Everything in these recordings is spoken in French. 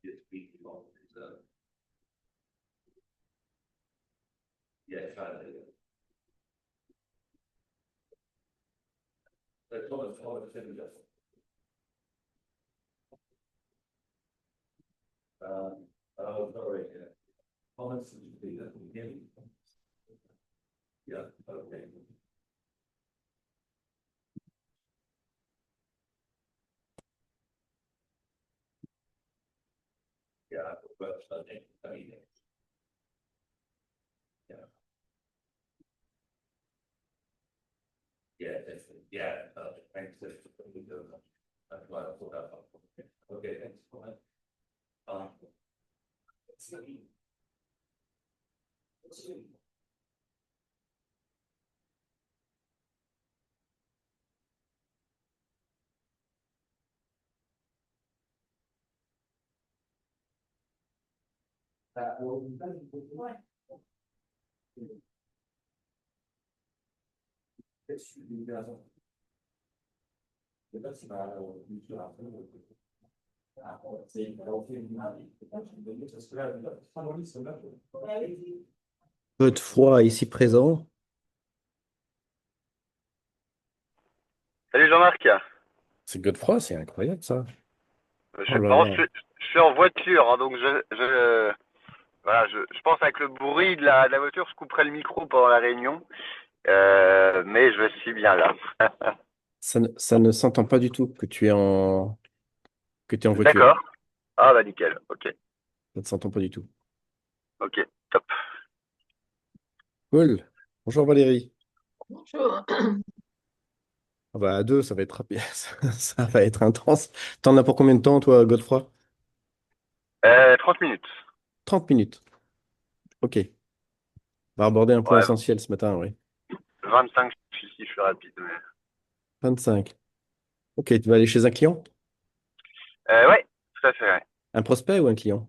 Yeah, try that again. Thomas, sorry. Thomas, did you see that? Can you hear me? Yeah, okay. Yeah, but I mean, yeah. Yeah, definitely. Yeah, thanks. That's why I thought that. Okay, thanks for that. It's not easy. It's easy. Godefroy ici présent. Salut Jean-Marc. C'est Godefroy, c'est incroyable ça. Oh Je là pense, là. je suis en voiture, hein, donc voilà, je pense avec le bruit de la voiture, je couperai le micro pendant la réunion, mais je suis bien là. Ça ne s'entend pas du tout que tu es en voiture. D'accord. Ah bah nickel. Ok, Ça ne s'entend pas du tout. ok, top. Cool. Bonjour Valérie. Bonjour. Ah bah, à deux, ça va être rapide. Ça va être intense. T'en as pour combien de temps, toi, Godefroy? 30 minutes. 30 minutes. Ok. On va aborder un point Ouais, essentiel ce matin, oui. 25 si je suis rapide. 25. Ok, tu vas aller chez un client? Ouais, tout à fait. Ouais. Un prospect ou un client?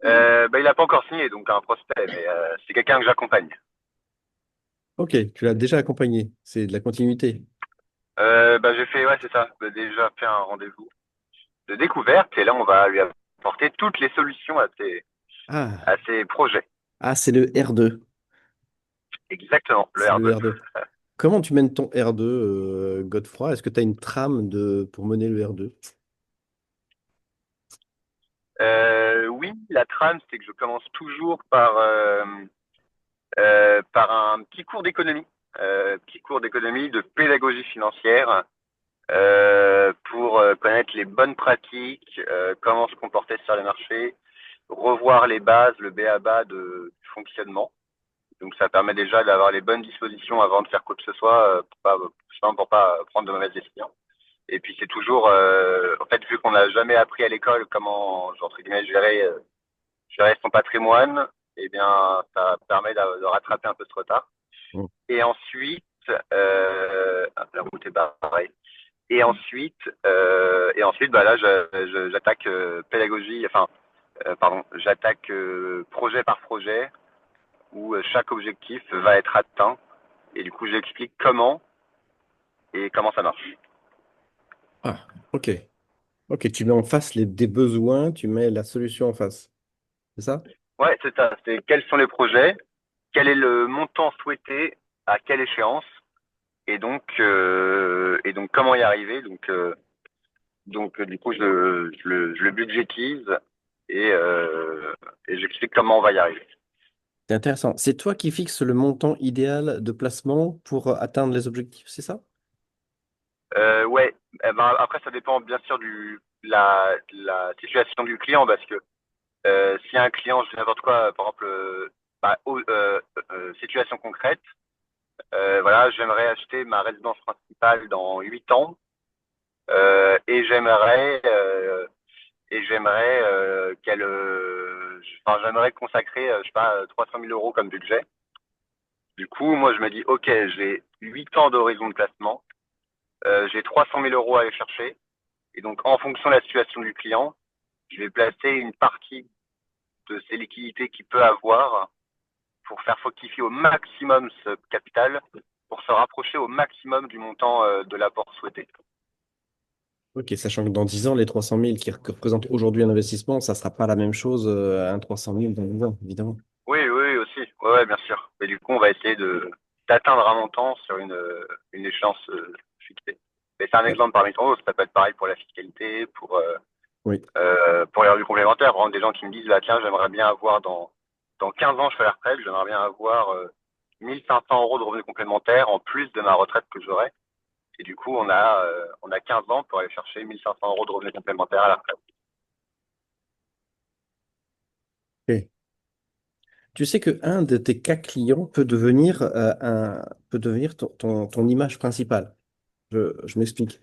Bah, il a pas encore signé, donc un prospect, mais c'est quelqu'un que j'accompagne. Ok, tu l'as déjà accompagné. C'est de la continuité. Bah, j'ai fait, ouais, c'est ça. J'ai déjà fait un rendez-vous de découverte, et là, on va lui apporter toutes les solutions Ah, à ses projets. ah, c'est le R2. Exactement, le C'est le R2. R2. Comment tu mènes ton R2, Godefroy? Est-ce que tu as une trame pour mener le R2? Oui, la trame, c'est que je commence toujours par un petit cours d'économie, de pédagogie financière, pour connaître les bonnes pratiques, comment se comporter sur les marchés, revoir les bases, le b.a.-ba du fonctionnement. Donc ça permet déjà d'avoir les bonnes dispositions avant de faire quoi que ce soit, pour pas prendre de mauvaises décisions. Et puis c'est toujours, en fait, vu qu'on n'a jamais appris à l'école comment, entre guillemets, gérer son patrimoine, eh bien, ça permet de rattraper un peu ce retard. Mm. Et ensuite, la route est barrée. Et ensuite, bah là, j'attaque pédagogie, enfin, pardon, j'attaque projet par projet où chaque objectif va être atteint. Et du coup, j'explique comment et comment ça marche. Ah, ok. Ok, tu mets en face des besoins, tu mets la solution en face. C'est ça? Ouais, c'est ça. C'est quels sont les projets, quel est le montant souhaité, à quelle échéance, et donc comment y arriver. Donc du coup, je le budgétise et, euh, et j'explique comment on va y arriver. C'est intéressant. C'est toi qui fixes le montant idéal de placement pour atteindre les objectifs, c'est ça? Ouais. Eh ben, après, ça dépend bien sûr la situation du client parce que si un client, je dis n'importe quoi, par exemple, situation concrète, voilà, j'aimerais acheter ma résidence principale dans 8 ans et j'aimerais consacrer, je sais pas, 300 000 euros comme budget. Du coup, moi, je me dis, OK, j'ai 8 ans d'horizon de placement, j'ai 300 000 euros à aller chercher. Et donc, en fonction de la situation du client, je vais placer une partie de ces liquidités qu'il peut avoir pour faire fructifier au maximum ce capital, pour se rapprocher au maximum du montant de l'apport souhaité. Ok, sachant que dans 10 ans, les 300 000 qui représentent aujourd'hui un investissement, ça ne sera pas la même chose à un 300 000 dans 10 ans, évidemment. Oui, oui, oui, aussi. Ouais, ouais, bien sûr. Mais du coup, on va essayer d'atteindre un montant sur une échéance fixée. Mais c'est un Ouais. exemple parmi tant d'autres. Ça peut être pareil pour la fiscalité, Oui. pour les revenus complémentaires. Par exemple, des gens qui me disent, bah, tiens, j'aimerais bien avoir dans 15 ans, je fais la retraite, j'aimerais bien avoir 1500 euros de revenus complémentaires en plus de ma retraite que j'aurai. Et du coup, on a 15 ans pour aller chercher 1500 euros de revenus complémentaires à la retraite. Ok. Tu sais que un de tes cas clients peut devenir ton image principale. Je m'explique.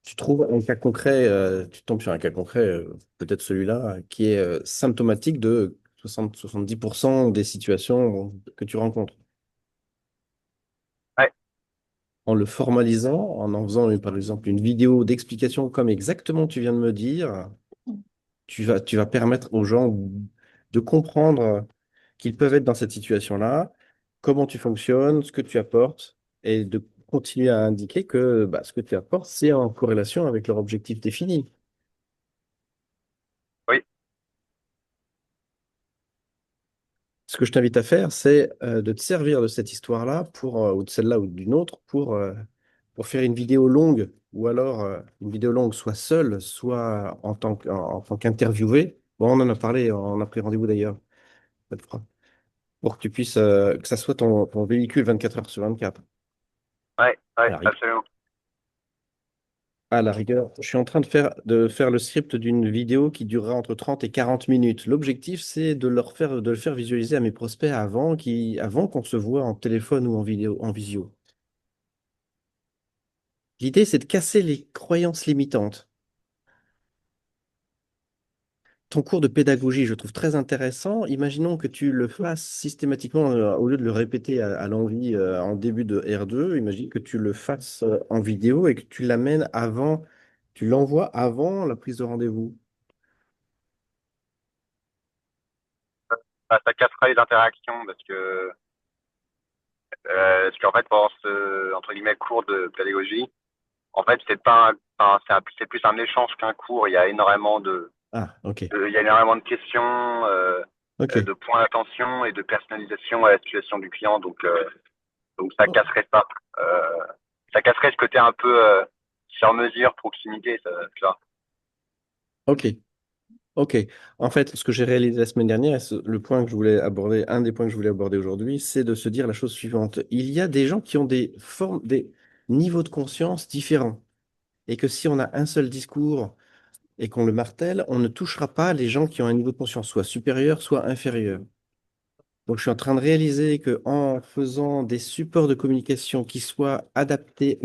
Tu trouves un cas concret, tu tombes sur un cas concret, peut-être celui-là, qui est symptomatique de 60-70% des situations que tu rencontres. Ouais, En le formalisant, en faisant par exemple une vidéo d'explication comme exactement tu viens de me dire, tu vas permettre aux gens de comprendre qu'ils peuvent être dans cette situation-là, comment tu fonctionnes, ce que tu apportes, et de continuer à indiquer que bah, ce que tu apportes, c'est en corrélation avec leur objectif défini. oui, Ce que je t'invite à faire, c'est de te servir de cette histoire-là ou de celle-là ou d'une autre pour faire une vidéo longue, ou alors une vidéo longue soit seule, soit en tant qu'interviewé. Bon, on en a parlé, on a pris rendez-vous d'ailleurs, cette fois, pour que tu puisses, que ça soit ton véhicule 24 heures sur 24. ouais, À ouais, la rig- absolument. à la rigueur, je suis en train de faire le script d'une vidéo qui durera entre 30 et 40 minutes. L'objectif, c'est de le faire visualiser à mes prospects avant qu'on se voit en téléphone ou en vidéo, en visio. L'idée, c'est de casser les croyances limitantes. Ton cours de pédagogie, je trouve très intéressant. Imaginons que tu le fasses systématiquement, au lieu de le répéter à l'envie en début de R2, imagine que tu le fasses en vidéo et que tu l'amènes avant, tu l'envoies avant la prise de rendez-vous. Bah, ça cassera les interactions parce qu'en fait, pendant ce, entre guillemets, cours de pédagogie, en fait, c'est plus un échange qu'un cours. Il y a énormément Ah, ok. il y a énormément de questions, Ok. de points d'attention et de personnalisation à la situation du client. Donc ça Oh, casserait ça. Euh, Ça casserait ce côté un peu sur mesure, proximité, tu vois. ok. Ok. En fait, ce que j'ai réalisé la semaine dernière, et le point que je voulais aborder, un des points que je voulais aborder aujourd'hui, c'est de se dire la chose suivante. Il y a des gens qui ont des formes, des niveaux de conscience différents. Et que si on a un seul discours et qu'on le martèle, on ne touchera pas les gens qui ont un niveau de conscience soit supérieur, soit inférieur. Donc, je suis en train de réaliser que en faisant des supports de communication qui soient adaptés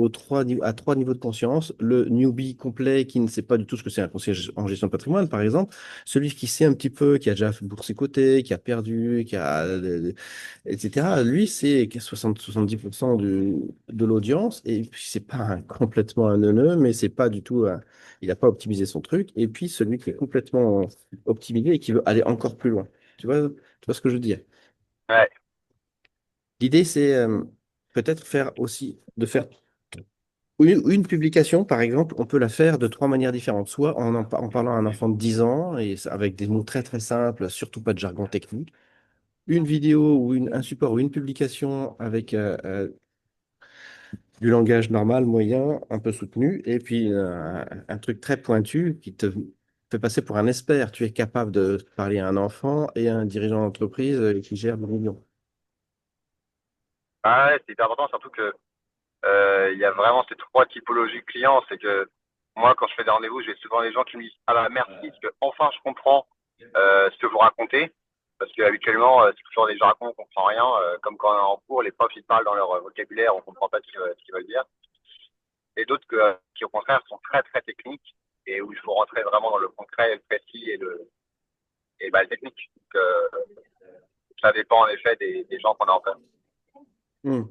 à trois niveaux de conscience, le newbie complet qui ne sait pas du tout ce que c'est un conseiller en gestion de patrimoine, par exemple, celui qui sait un petit peu, qui a déjà boursé côté, qui a perdu, etc. Lui, c'est 60-70% de l'audience et puis c'est pas complètement un neuneu, mais c'est pas du tout il n'a pas optimisé son truc. Et puis celui qui est complètement optimisé et qui veut aller encore plus loin. Tu vois ce que je veux dire? Ouais, L'idée, c'est peut-être de faire une publication, par exemple, on peut la faire de trois manières différentes. Soit en parlant à un enfant de 10 ans, avec des mots très très simples, surtout pas de jargon technique. Une vidéo ou un support ou une publication avec du langage normal, moyen, un peu soutenu, et puis un truc très pointu qui te fait passer pour un expert. Tu es capable de parler à un enfant et à un dirigeant d'entreprise qui gère des millions. ah ouais, c'est hyper important, surtout que il y a vraiment ces trois typologies de clients. C'est que moi, quand je fais des rendez-vous, j'ai souvent des gens qui me disent, ah bah merci, parce que enfin je comprends ce que vous racontez. Parce que habituellement, c'est toujours des jargons, on comprend rien. Comme quand on est en cours, les profs ils parlent dans leur vocabulaire, on comprend pas ce qu'ils veulent dire. Et d'autres qui au contraire sont très très techniques et où il faut rentrer vraiment dans le concret, le précis et bah, le technique. Donc, ça dépend en effet des gens qu'on a en face. Hmm,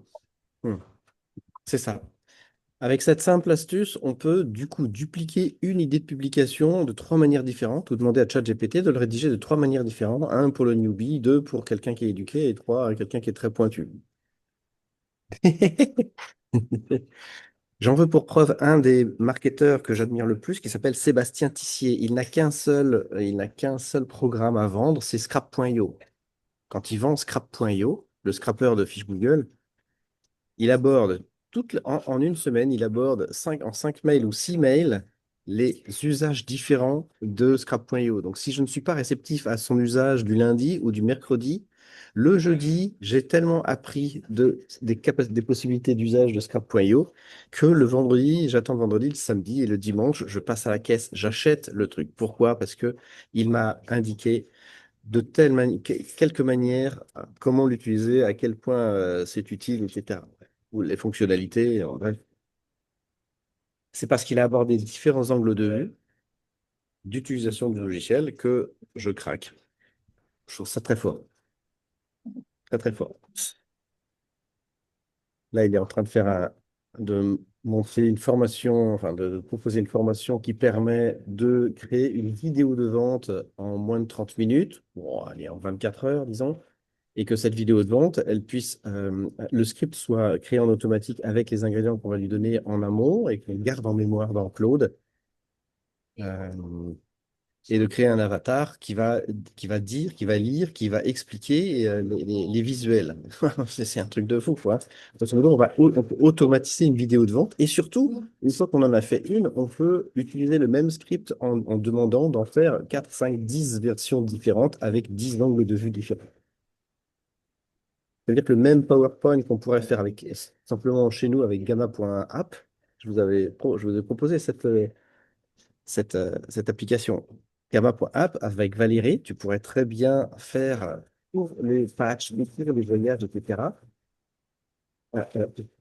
hmm. C'est ça. Avec cette simple astuce, on peut du coup dupliquer une idée de publication de trois manières différentes ou demander à ChatGPT de le rédiger de trois manières différentes. Un pour le newbie, deux pour quelqu'un qui est éduqué et trois pour quelqu'un qui est très pointu. J'en veux pour preuve un des marketeurs que j'admire le plus, qui s'appelle Sébastien Tissier. Il n'a qu'un seul programme à vendre, c'est scrap.io. Quand il vend scrap.io, le scrapper de fiches Google, il aborde en une semaine, il aborde en 5 mails ou 6 mails les usages différents de scrap.io. Donc, si je ne suis pas réceptif à son usage du lundi ou du mercredi, le jeudi, j'ai tellement appris des possibilités d'usage de scrap.io que le vendredi, j'attends le vendredi, le samedi et le dimanche, je passe à la caisse, j'achète le truc. Pourquoi? Parce que il m'a indiqué quelques manières, comment l'utiliser, à quel point c'est utile, etc. Ou les fonctionnalités, en bref. C'est parce qu'il a abordé différents angles de vue d'utilisation du logiciel que je craque. Je trouve ça très fort, très très fort. Là, il est en train de monter une formation, enfin de proposer une formation qui permet de créer une vidéo de vente en moins de 30 minutes, bon, allez, en 24 heures, disons, et que cette vidéo de vente, le script soit créé en automatique avec les ingrédients qu'on va lui donner en amont et qu'on garde en mémoire dans Claude, euh, et de créer un avatar qui va lire, qui va expliquer les visuels. C'est un truc de fou, quoi. Grosso modo, on peut automatiser une vidéo de vente et surtout, une fois qu'on en a fait une, on peut utiliser le même script en demandant d'en faire 4, 5, 10 versions différentes avec 10 angles de vue différents. C'est-à-dire que le même PowerPoint qu'on pourrait faire avec simplement chez nous avec gamma.app, je vous ai proposé cette application. Gamma.app avec Valérie, tu pourrais très bien faire pour les patchs, décrire les voyages, etc.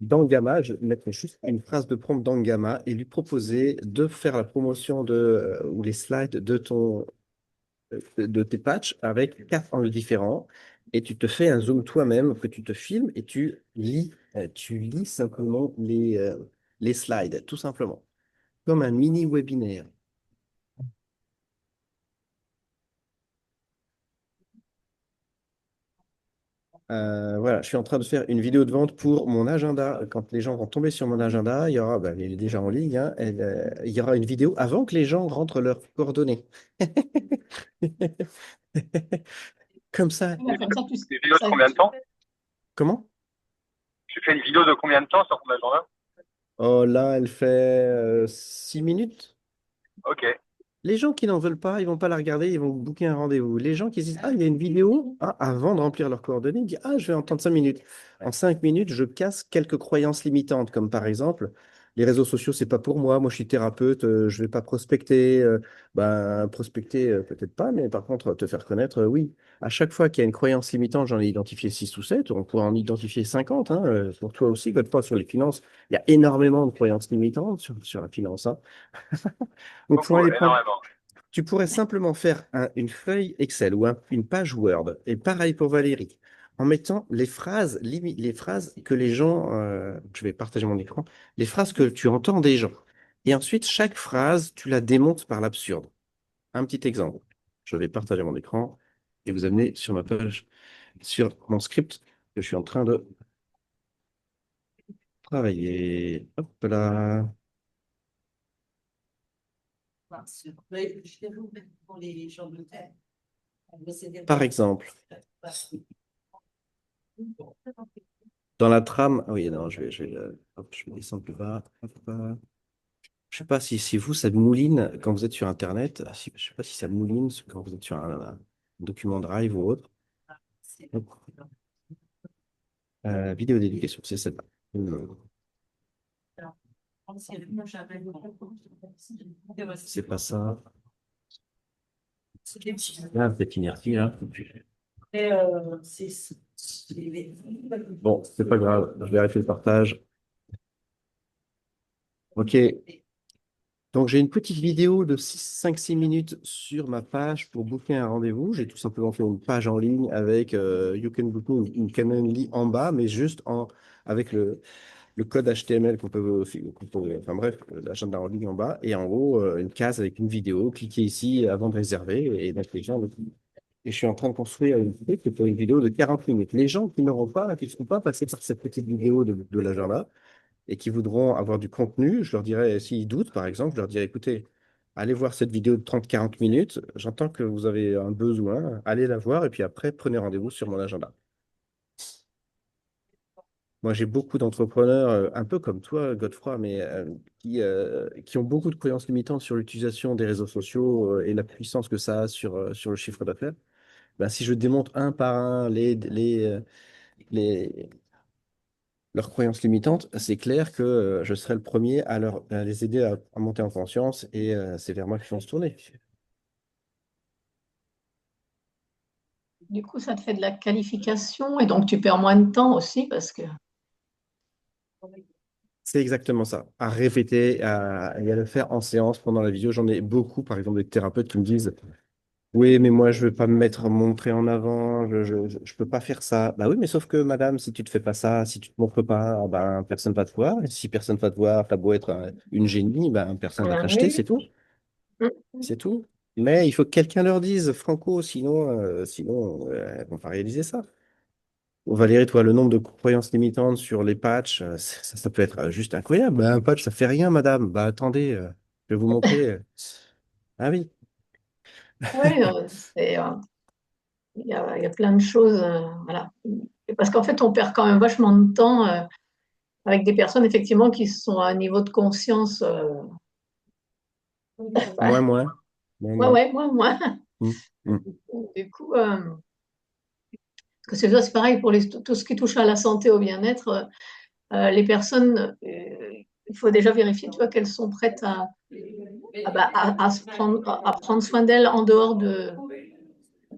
Dans Gamma, je mettrais juste une phrase de prompt dans Gamma et lui proposer de faire la promotion ou les slides de tes patchs avec 4 angles différents et tu te fais un zoom toi-même que tu te filmes et tu lis simplement les slides, tout simplement, comme un mini webinaire. Voilà, je suis en train de faire une vidéo de vente pour mon agenda. Quand les gens vont tomber sur mon agenda, il y aura, ben, il est déjà en ligne, hein, il y aura une vidéo avant que les gens rentrent leurs coordonnées. Comme ça. Une vidéo de combien de temps? Comment? Tu fais une vidéo de combien de temps sur ton agenda? Oh là, elle fait 6 minutes. Ok. Les gens qui n'en veulent pas, ils vont pas la regarder, ils vont booker un rendez-vous. Les gens qui se disent, ah, il y a une vidéo, ah, avant de remplir leurs coordonnées, ils disent, ah, je vais entendre 5 minutes. En 5 minutes, je casse quelques croyances limitantes, comme par exemple, les réseaux sociaux, c'est pas pour moi. Moi, je suis thérapeute, je vais pas prospecter. Prospecter, peut-être pas, mais par contre, te faire connaître, oui. À chaque fois qu'il y a une croyance limitante, j'en ai identifié 6 ou 7, on pourrait en identifier 50, hein, pour toi aussi, pas sur les finances. Il y a énormément de croyances limitantes sur la finance, hein. Donc, faut Beaucoup, aller prendre. énormément. Tu pourrais simplement faire une feuille Excel ou une page Word, et pareil pour Valérie, en mettant les phrases que les gens, je vais partager mon écran, les phrases que tu entends des gens. Et ensuite, chaque phrase, tu la démontes par l'absurde. Un petit exemple. Je vais partager mon écran et vous amener sur ma page, sur mon script que je suis en train de travailler. Hop là. Par exemple, dans la trame, ah oui, non, hop, je vais descendre plus bas. Hop, je sais pas si vous, ça mouline quand vous êtes sur Internet. Je sais pas si ça mouline quand vous êtes sur un document Drive ou autre. Hop. Vidéo d'éducation, c'est celle-là. C'est pas ça. Là, peut-être inertie, là. Bon, c'est pas grave, je vais arrêter le partage. Ok. Donc, j'ai une petite vidéo de 5-6 minutes sur ma page pour booker un rendez-vous. J'ai tout simplement fait une page en ligne avec You Can Book Me, une Calendly en bas, mais juste avec le code HTML enfin bref, l'agenda en ligne en bas, et en haut, une case avec une vidéo. Cliquez ici avant de réserver, et donc les gens. Et je suis en train de construire une vidéo pour une vidéo de 40 minutes. Les gens qui n'auront pas, qui ne seront pas passés par cette petite vidéo de l'agenda, et qui voudront avoir du contenu, je leur dirais, s'ils doutent, par exemple, je leur dirais, écoutez, allez voir cette vidéo de 30-40 minutes. J'entends que vous avez un besoin, allez la voir et puis après, prenez rendez-vous sur mon agenda. Moi, j'ai beaucoup d'entrepreneurs, un peu comme toi, Godefroy, mais qui ont beaucoup de croyances limitantes sur l'utilisation des réseaux sociaux et la puissance que ça a sur le chiffre d'affaires. Ben, si je démontre un par un les, leurs croyances limitantes, c'est clair que je serai le premier à les aider à monter en conscience et c'est vers moi qu'ils vont se tourner. Du coup, ça te fait de la qualification et donc tu perds moins de temps aussi parce que. C'est exactement ça. À répéter et à le faire en séance pendant la vidéo. J'en ai beaucoup, par exemple, des thérapeutes qui me disent, oui, mais moi, je ne veux pas me mettre montrer en avant, je peux pas faire ça. Bah oui, mais sauf que, madame, si tu ne te fais pas ça, si tu ne te montres pas, ah ben, personne va te voir. Et si personne va te voir, t'as beau être une génie, ben, personne va Ah t'acheter, oui. c'est tout. C'est tout. Mais il faut que quelqu'un leur dise, Franco, sinon, on va pas réaliser ça. Valérie, toi, le nombre de croyances limitantes sur les patchs, ça peut être juste incroyable. Bah, un patch, ça fait rien, madame. Bah, attendez, je vais vous montrer. Ah oui. Oui, il y a plein de choses. Voilà. Et parce qu'en fait, on perd quand même vachement de temps avec des personnes, effectivement, qui sont à un niveau de conscience. Moins, Bah, moins. Moins, ouais, moins. ouais, moi. Mm, mm. Du coup, parce que c'est pareil pour tout ce qui touche à la santé, au bien-être. Les personnes, il faut déjà vérifier, tu vois, qu'elles sont prêtes à prendre soin d'elles en dehors de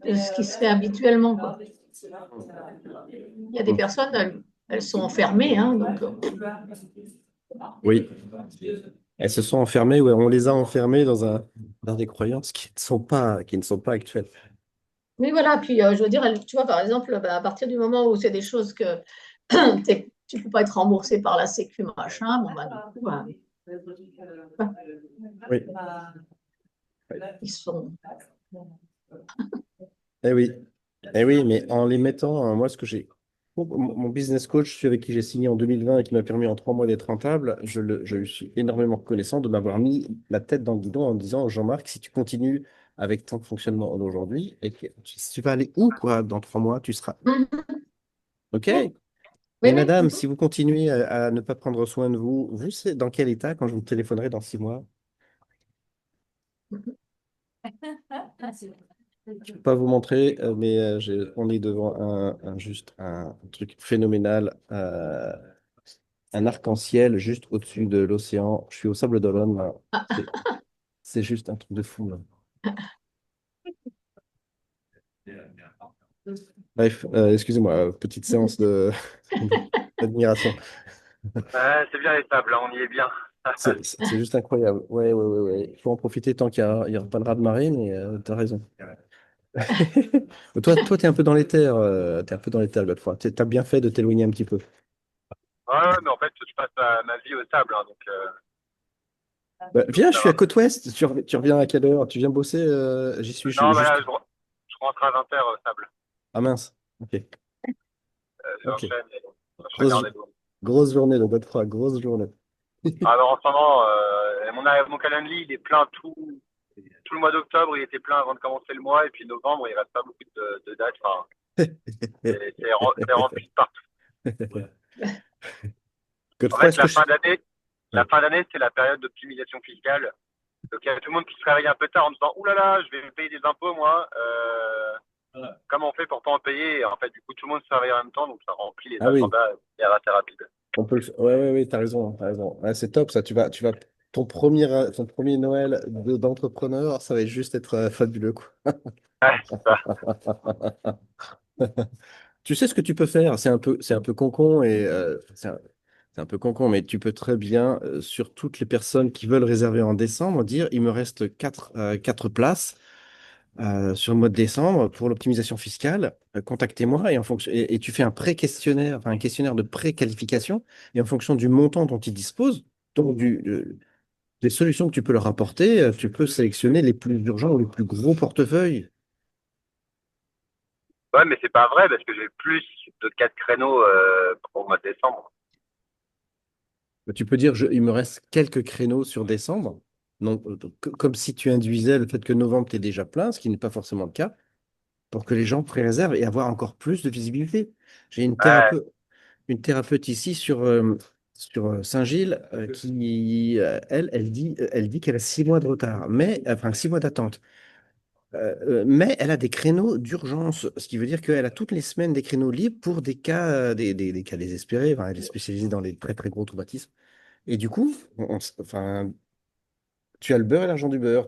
ce qui se fait habituellement, quoi. Il y a des Mm. personnes, elles sont enfermées, hein, donc. Oui. Elles se sont enfermées, ouais, on les a enfermées dans des croyances qui ne sont pas actuelles. Oui, voilà. Puis, je veux dire, tu vois, par exemple, bah, à partir du moment où c'est des choses que tu ne peux pas être remboursé par la Sécu, machin, bon, bah, du coup, bah, Oui. ils sont. Eh oui. Eh oui, mais en les mettant, moi, ce que j'ai. Mon business coach, celui avec qui j'ai signé en 2020 et qui m'a permis en 3 mois d'être rentable, je lui suis énormément reconnaissant de m'avoir mis la tête dans le guidon en me disant, Jean-Marc, si tu continues avec ton fonctionnement d'aujourd'hui, et que tu vas aller où, quoi, dans 3 mois, tu seras. Mhm. OK? Oui, Mais oui. madame, si vous continuez à ne pas prendre soin de vous, vous, c'est dans quel état quand je vous téléphonerai dans 6 mois? Je ne peux pas vous montrer, mais on est devant juste un truc phénoménal, un arc-en-ciel juste au-dessus de l'océan. Je suis au Sable d'Olonne, là. C'est c'est juste un truc de fou, là. Bref, excusez-moi, petite séance d'admiration. C'est bien les tables, hein, on y est bien. C'est juste incroyable. Ouais, ouais, ouais, ouais. Il faut en profiter tant qu'il y aura pas de raz-de-marée, mais tu as raison. Toi, tu es un peu dans les terres, t'es un peu dans les terres, Godefroy. Tu as bien fait de t'éloigner un petit peu. Ouais, mais en fait, je passe ma vie au sable, hein, Bah, donc viens, je ça suis à va. Côte-Ouest. Tu reviens à quelle heure? Tu viens bosser? J'y suis Non, mais là, juste. je rentre à 20h au sable. Ah mince. Ok. Ok. J'enchaîne, j'enchaîne les Grosse, rendez-vous. grosse journée, le Godefroy. Grosse journée. Alors en ce moment, mon calendrier, il est plein tout le mois d'octobre, il était plein avant de commencer le mois, et puis novembre, il reste pas beaucoup de dates. Enfin, c'est rempli de partout. En Godefroy, fait, est-ce que je... la Ouais. fin d'année, c'est la période d'optimisation fiscale. Donc il y a tout le monde qui se réveille un peu tard en disant, ouh là là, je vais payer des impôts moi. Comment on fait pour pas en payer? Et en fait, du coup, tout le monde se réveille en même temps, donc ça remplit les Ah oui, agendas et assez rapide. on peut le faire. Ouais, ouais, ouais, t'as raison, t'as raison. Ouais, c'est top, ça. Ton premier Noël d'entrepreneur, ça va juste être fabuleux, quoi. Ouais, c'est ça. Tu sais ce que tu peux faire? C'est un peu concon et c'est un peu concon, mais tu peux très bien, sur toutes les personnes qui veulent réserver en décembre, dire il me reste quatre places sur le mois de décembre pour l'optimisation fiscale. Contactez-moi et tu fais un pré-questionnaire, enfin un questionnaire de pré-qualification et en fonction du montant dont ils disposent, donc des solutions que tu peux leur apporter, tu peux sélectionner les plus urgents ou les plus gros portefeuilles. Ouais, mais c'est pas vrai parce que j'ai plus de 4 créneaux pour le mois de décembre. Tu peux dire, il me reste quelques créneaux sur décembre. Donc, comme si tu induisais le fait que novembre t'es déjà plein, ce qui n'est pas forcément le cas, pour que les gens pré-réservent et avoir encore plus de visibilité. J'ai Ouais, une thérapeute ici sur Saint-Gilles qui, elle dit qu'elle a 6 mois de retard, mais, enfin 6 mois d'attente. Mais elle a des créneaux d'urgence, ce qui veut dire qu'elle a toutes les semaines des créneaux libres pour des cas, des cas désespérés. Enfin, elle est spécialisée dans les très très gros traumatismes. Et du coup, enfin, tu as le beurre et l'argent du beurre.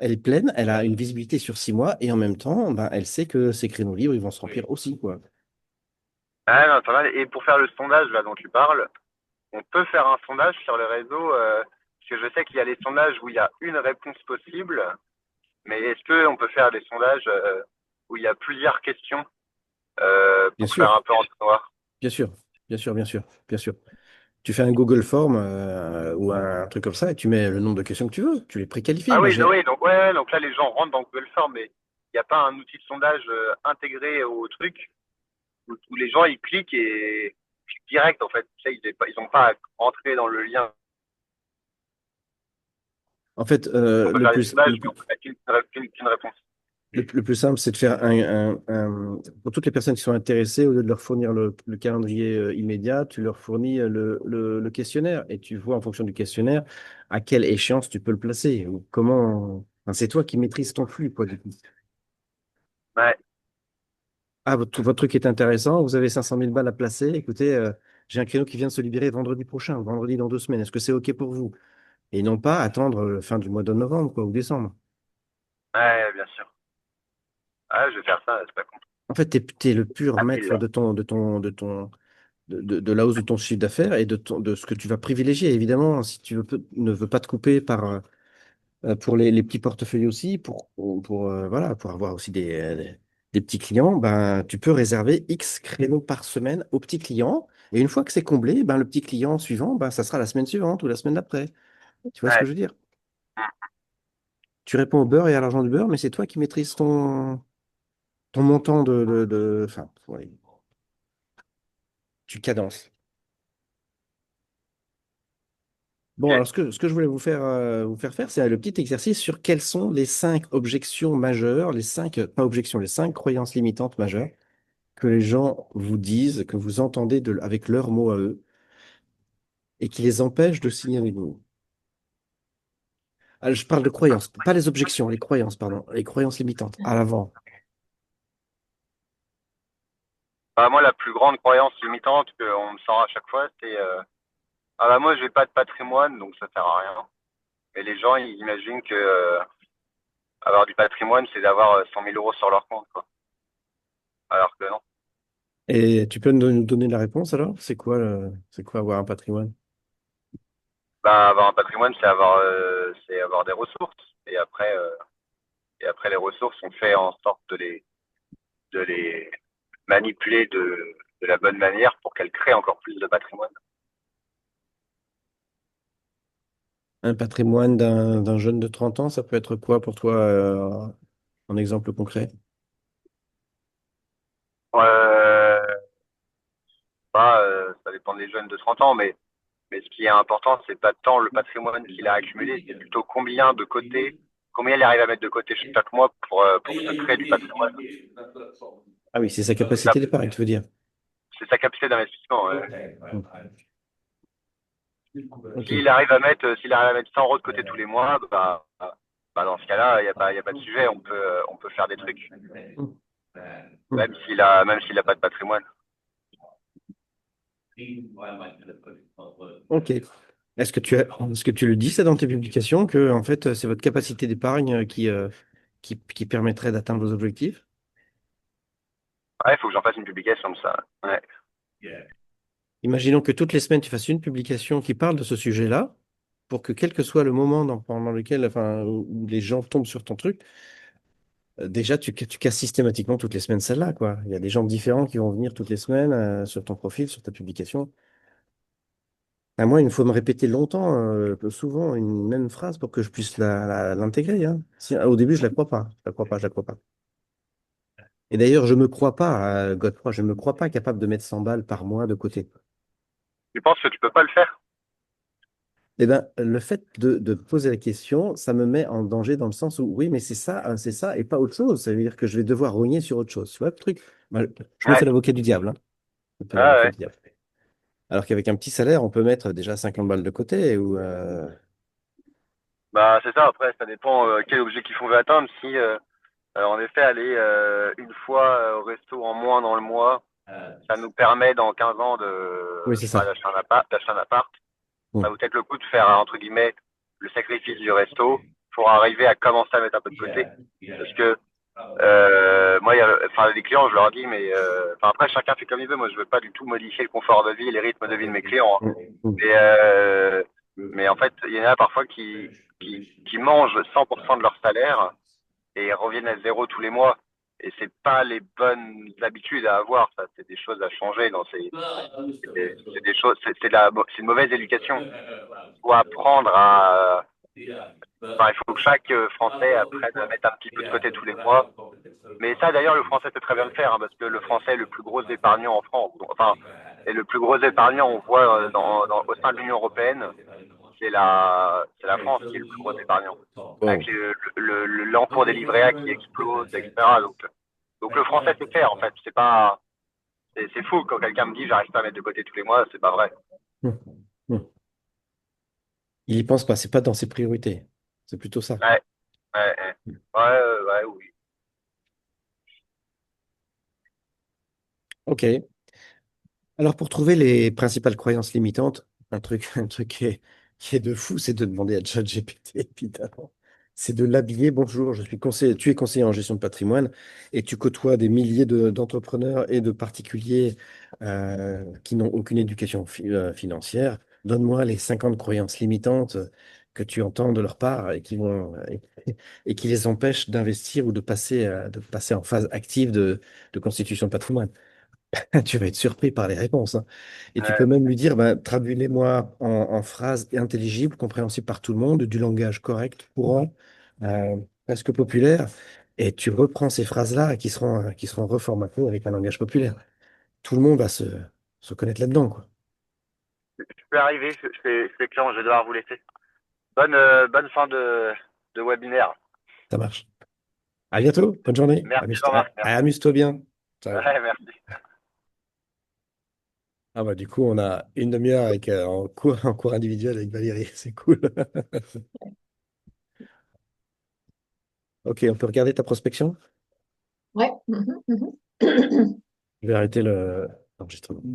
Elle est pleine, elle a une visibilité sur 6 mois et en même temps, ben, elle sait que ces créneaux libres, ils vont se remplir aussi, quoi. ouais, non, pas mal. Et pour faire le sondage là dont tu parles, on peut faire un sondage sur les réseaux, parce que je sais qu'il y a les sondages où il y a une réponse possible, mais est-ce qu'on peut faire des sondages où il y a plusieurs questions Bien pour faire sûr, un peu en noir? bien sûr, bien sûr, bien sûr, bien sûr. Tu fais un Google Form ou un truc comme ça et tu mets le nombre de questions que tu veux. Tu les préqualifies. Ah Moi, oui, j'ai. oui, donc ouais, donc là les gens rentrent dans Google Form, mais il n'y a pas un outil de sondage intégré au truc où les gens ils cliquent et cliquent direct en fait. Tu sais, ils ont pas à rentrer dans le lien. En fait, On peut le faire des plus, sondages, le mais plus, on peut mettre qu'une réponse. le plus simple, c'est de faire pour toutes les personnes qui sont intéressées, au lieu de leur fournir le calendrier immédiat, tu leur fournis le questionnaire et tu vois en fonction du questionnaire à quelle échéance tu peux le placer ou comment. Enfin, c'est toi qui maîtrises ton flux, quoi, du coup. Ouais, Ah, votre truc est intéressant, vous avez 500 000 balles à placer. Écoutez, j'ai un créneau qui vient de se libérer vendredi prochain, vendredi dans 2 semaines. Est-ce que c'est OK pour vous? Et non pas attendre fin du mois de novembre, quoi, ou décembre. ouais, bien sûr. Ah, je vais faire ça, c'est pas con. En fait, tu es le pur Ah, pile, maître là. de la hausse de ton chiffre d'affaires et de ce que tu vas privilégier. Évidemment, si tu ne veux pas te couper pour les petits portefeuilles aussi, voilà, pour avoir aussi des petits clients, ben, tu peux réserver X créneaux par semaine aux petits clients. Et une fois que c'est comblé, ben, le petit client suivant, ben, ça sera la semaine suivante ou la semaine d'après. Tu vois ce que Ouais. je veux dire? Tu réponds au beurre et à l'argent du beurre, mais c'est toi qui maîtrises ton montant enfin, ouais, tu cadences. Bon, Ok. alors ce que je voulais vous faire faire, c'est le petit exercice sur quelles sont les 5 objections majeures, pas objections, les 5 croyances limitantes majeures que les gens vous disent, que vous entendez avec leurs mots à eux, et qui les empêchent de signer avec vous. Ah, je parle de croyances, pas les objections, les croyances, pardon, les croyances limitantes, à l'avant. Bah, moi, la plus grande croyance limitante qu'on me sort à chaque fois, c'est ah bah moi, j'ai pas de patrimoine, donc ça sert à rien. Et les gens, ils imaginent que avoir du patrimoine, c'est d'avoir 100 000 euros sur leur compte, quoi. Alors que non. Et tu peux nous donner la réponse alors? C'est quoi avoir un patrimoine? Bah, avoir un patrimoine, c'est avoir des ressources. Et après, les ressources, on fait en sorte de les manipuler de la bonne manière pour qu'elles créent encore plus de patrimoine. Un patrimoine d'un jeune de 30 ans, ça peut être quoi pour toi, en exemple concret? Euh, ça dépend des jeunes de 30 ans, mais ce qui est important, c'est pas tant le patrimoine qu'il a accumulé, c'est plutôt combien il arrive à mettre de côté chaque mois pour se créer du patrimoine. Ah oui, c'est sa C'est ça, capacité d'épargne, tu veux dire. c'est sa capacité d'investissement. Ouais. Mm. Ok. S'il arrive à mettre 100 euros de côté tous les mois, bah dans ce cas-là, il y a pas de sujet, on peut faire des trucs, Mm. Mm. même s'il a pas de patrimoine. Ok. Est-ce que tu le dis ça dans tes publications que en fait c'est votre capacité d'épargne qui permettrait d'atteindre vos objectifs? Ouais, il faut que j'en fasse une publication de ça. Ouais. Imaginons que toutes les semaines tu fasses une publication qui parle de ce sujet-là, pour que quel que soit le moment pendant lequel, enfin, où les gens tombent sur ton truc, déjà tu casses systématiquement toutes les semaines celle-là, quoi. Il y a des gens différents qui vont venir toutes les semaines sur ton profil, sur ta publication. À moi, il me faut me répéter longtemps, souvent, une même phrase pour que je puisse l'intégrer, hein. Au début, je la crois pas. Je la crois pas, je la crois pas. Et d'ailleurs, je me crois pas, Godefroy, je me crois pas capable de mettre 100 balles par mois de côté. Tu penses que tu peux pas le faire? Eh ben, le fait de poser la question, ça me met en danger dans le sens où, oui, mais c'est ça et pas autre chose. Ça veut dire que je vais devoir rogner sur autre chose. Tu vois le truc? Moi, je me Ouais, fais l'avocat du diable, hein. Je me fais ouais, l'avocat ouais. du diable. Alors qu'avec un petit salaire, on peut mettre déjà 50 balles de côté ou Bah, c'est ça. Après, ça dépend quel objectif on veut atteindre. Si, en effet, aller une fois au resto en moins dans le mois, ça nous permet dans 15 ans oui, de, je c'est sais pas, ça. d'acheter un appart. Ça Mm. vaut peut-être le coup de faire, entre guillemets, le sacrifice du resto pour arriver à commencer à mettre un peu de côté. Parce que moi, enfin, les clients, je leur dis, mais enfin, après, chacun fait comme il veut. Moi, je veux pas du tout modifier le confort de vie et les rythmes de vie de mes clients, hein. Mm. Mm. Mais, mais en fait, il y en a parfois qui mangent 100% de leur salaire et reviennent à zéro tous les mois. Et c'est pas les bonnes habitudes à avoir, ça. C'est des choses à changer. C'est des choses, c'est une mauvaise éducation. Il faut apprendre à, enfin, il faut que chaque Français apprenne à mettre un petit peu de côté tous les mois. Mais ça, d'ailleurs, le français sait très bien le faire, hein, parce que le français est le plus gros épargnant en France. Donc, enfin, et le plus gros épargnant, on voit au sein de l'Union européenne, c'est la France qui est le plus gros épargnant, avec Wow. l'encours des livrets A qui explose, etc. Donc le français sait faire, en fait. C'est fou quand quelqu'un me dit j'arrive pas à mettre de côté tous les mois, c'est pas vrai. Mm. Mm. Il y pense pas, c'est pas dans ses priorités. C'est plutôt ça. Ouais, ouais, ouais, oui. Ok. Alors, pour trouver les principales croyances limitantes, un truc qui est de fou, c'est de demander à ChatGPT, évidemment. C'est de l'habiller. Bonjour, je suis conseiller, tu es conseiller en gestion de patrimoine et tu côtoies des milliers d'entrepreneurs et de particuliers qui n'ont aucune éducation financière. Donne-moi les 50 croyances limitantes que tu entends de leur part et et qui les empêchent d'investir ou de passer en phase active de constitution de patrimoine. Tu vas être surpris par les réponses, hein. Et tu peux Ouais, même lui dire, bah, traduis-les-moi en phrases intelligibles, compréhensibles par tout le monde, du langage correct, courant, euh, presque populaire. Et tu reprends ces phrases-là qui seront reformatées avec un langage populaire. Tout le monde va se connaître là-dedans, quoi. je peux arriver, je fais client, je vais devoir vous laisser. Bonne fin de webinaire. Ça marche. À bientôt. Bonne journée. Merci Jean-Marc, merci. Amuse-toi bien. Ciao. Ouais, merci. Ah bah du coup, on a une demi-heure avec, en cours individuel avec Valérie. C'est cool. Ok, on peut regarder ta prospection? Ouais. Mhm, mhm. Je vais arrêter l'enregistrement.